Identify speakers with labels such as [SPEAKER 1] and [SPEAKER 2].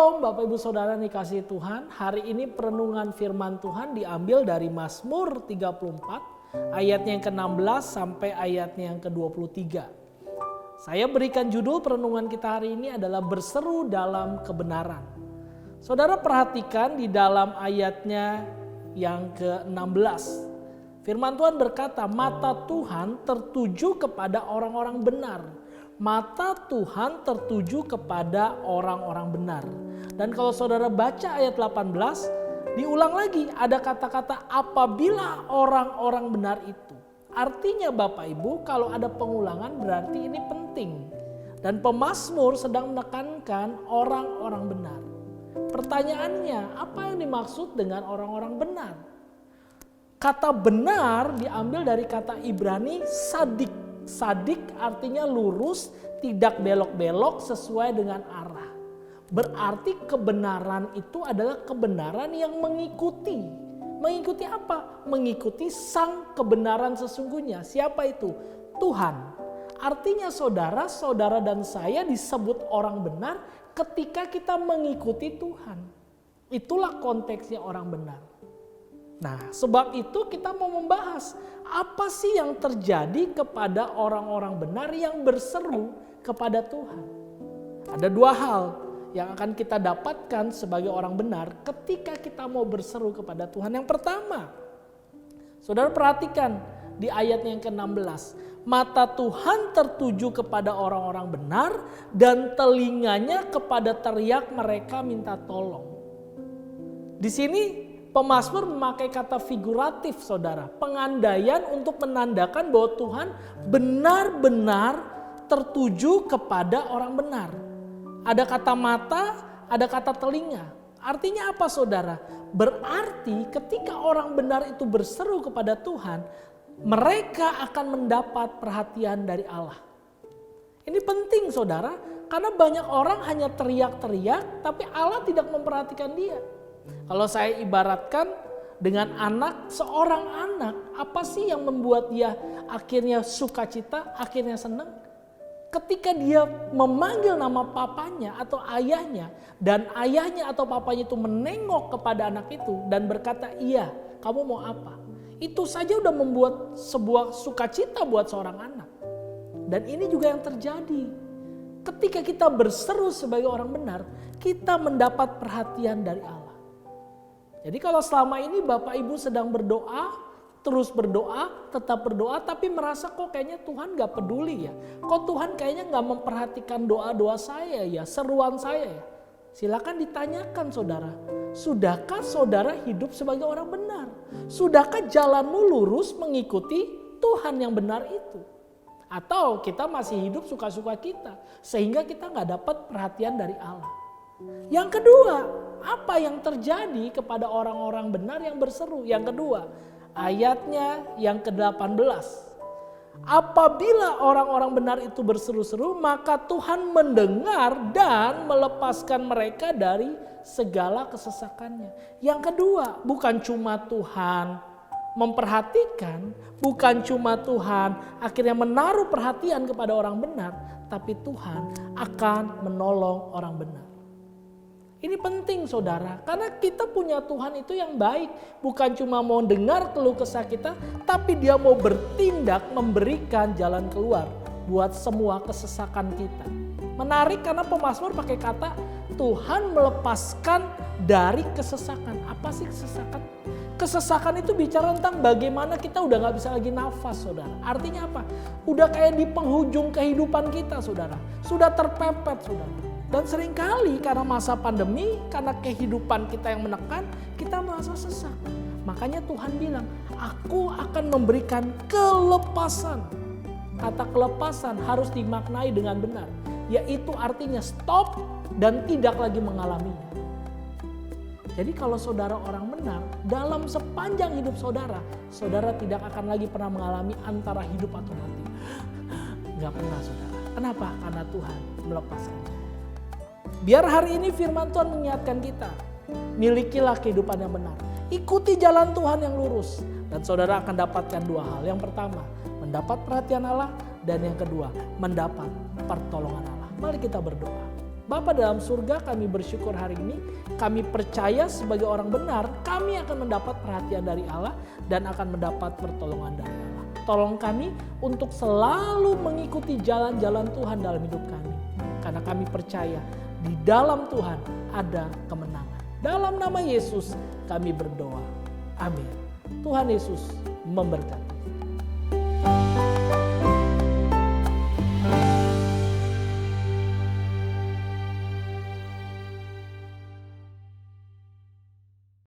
[SPEAKER 1] Shalom Bapak Ibu Saudara dikasihi Tuhan. Hari ini perenungan firman Tuhan diambil dari Mazmur 34 ayatnya yang ke-16 sampai ayatnya yang ke-23. Saya berikan judul perenungan kita hari ini adalah berseru dalam kebenaran. Saudara perhatikan di dalam ayatnya yang ke-16. Firman Tuhan berkata, mata Tuhan tertuju kepada orang-orang benar. Mata Tuhan tertuju kepada orang-orang benar. Dan kalau saudara baca ayat 18, diulang lagi ada kata-kata apabila orang-orang benar itu. Artinya Bapak Ibu, kalau ada pengulangan berarti ini penting. Dan pemazmur sedang menekankan orang-orang benar. Pertanyaannya, apa yang dimaksud dengan orang-orang benar? Kata benar diambil dari kata Ibrani sadik. Sadik artinya lurus, tidak belok-belok sesuai dengan arah. Berarti kebenaran itu adalah kebenaran yang mengikuti. Mengikuti apa? Mengikuti sang kebenaran sesungguhnya. Siapa itu? Tuhan. Artinya saudara dan saya disebut orang benar ketika kita mengikuti Tuhan. Itulah konteksnya orang benar. Nah, sebab itu kita mau membahas apa sih yang terjadi kepada orang-orang benar yang berseru kepada Tuhan. Ada dua hal yang akan kita dapatkan sebagai orang benar ketika kita mau berseru kepada Tuhan. Yang pertama, saudara perhatikan di ayat yang ke-16. Mata Tuhan tertuju kepada orang-orang benar dan telinganya kepada teriak mereka minta tolong. Di sini pemazmur memakai kata figuratif saudara. Pengandaian untuk menandakan bahwa Tuhan benar-benar tertuju kepada orang benar. Ada kata mata, ada kata telinga. Artinya apa saudara? Berarti ketika orang benar itu berseru kepada Tuhan, mereka akan mendapat perhatian dari Allah. Ini penting saudara, karena banyak orang hanya teriak-teriak tapi Allah tidak memperhatikan dia. Kalau saya ibaratkan dengan seorang anak, apa sih yang membuat dia akhirnya sukacita, akhirnya senang? Ketika dia memanggil nama papanya atau ayahnya, dan ayahnya atau papanya itu menengok kepada anak itu dan berkata, iya, kamu mau apa? Itu saja udah membuat sebuah sukacita buat seorang anak. Dan ini juga yang terjadi. Ketika kita berseru sebagai orang benar, kita mendapat perhatian dari Allah. Jadi kalau selama ini Bapak Ibu sedang berdoa, terus berdoa, tetap berdoa, tapi merasa kok kayaknya Tuhan gak peduli ya. Kok Tuhan kayaknya gak memperhatikan doa-doa saya ya, seruan saya ya. Silakan ditanyakan saudara, sudahkah saudara hidup sebagai orang benar? Sudahkah jalanmu lurus mengikuti Tuhan yang benar itu? Atau kita masih hidup suka-suka kita, sehingga kita gak dapat perhatian dari Allah. Yang kedua, apa yang terjadi kepada orang-orang benar yang berseru? Yang kedua, ayatnya yang ke-18. Apabila orang-orang benar itu berseru-seru, maka Tuhan mendengar dan melepaskan mereka dari segala kesesakannya. Yang kedua, bukan cuma Tuhan memperhatikan, bukan cuma Tuhan akhirnya menaruh perhatian kepada orang benar, tapi Tuhan akan menolong orang benar. Ini penting saudara, karena kita punya Tuhan itu yang baik. Bukan cuma mau dengar keluh kesah kita, tapi dia mau bertindak memberikan jalan keluar buat semua kesesakan kita. Menarik karena pemazmur pakai kata Tuhan melepaskan dari kesesakan. Apa sih kesesakan? Kesesakan itu bicara tentang bagaimana kita udah gak bisa lagi nafas saudara. Artinya apa? Udah kayak di penghujung kehidupan kita saudara. Sudah terpepet saudara. Dan seringkali karena masa pandemi, karena kehidupan kita yang menekan, kita merasa sesak. Makanya Tuhan bilang, aku akan memberikan kelepasan. Kata kelepasan harus dimaknai dengan benar. Yaitu artinya stop dan tidak lagi mengalaminya. Jadi kalau saudara orang benar, dalam sepanjang hidup saudara, saudara tidak akan lagi pernah mengalami antara hidup atau mati. Gak pernah saudara. Kenapa? Karena Tuhan melepaskannya. Biar hari ini firman Tuhan mengingatkan kita. Milikilah kehidupan yang benar. Ikuti jalan Tuhan yang lurus. Dan saudara akan dapatkan dua hal. Yang pertama, mendapat perhatian Allah. Dan yang kedua, mendapat pertolongan Allah. Mari kita berdoa. Bapa dalam surga, kami bersyukur hari ini, kami percaya sebagai orang benar, kami akan mendapat perhatian dari Allah dan akan mendapat pertolongan dari Allah. Tolong kami untuk selalu mengikuti jalan-jalan Tuhan dalam hidup kami. Karena kami percaya di dalam Tuhan ada kemenangan. Dalam nama Yesus kami berdoa. Amin. Tuhan Yesus memberkati.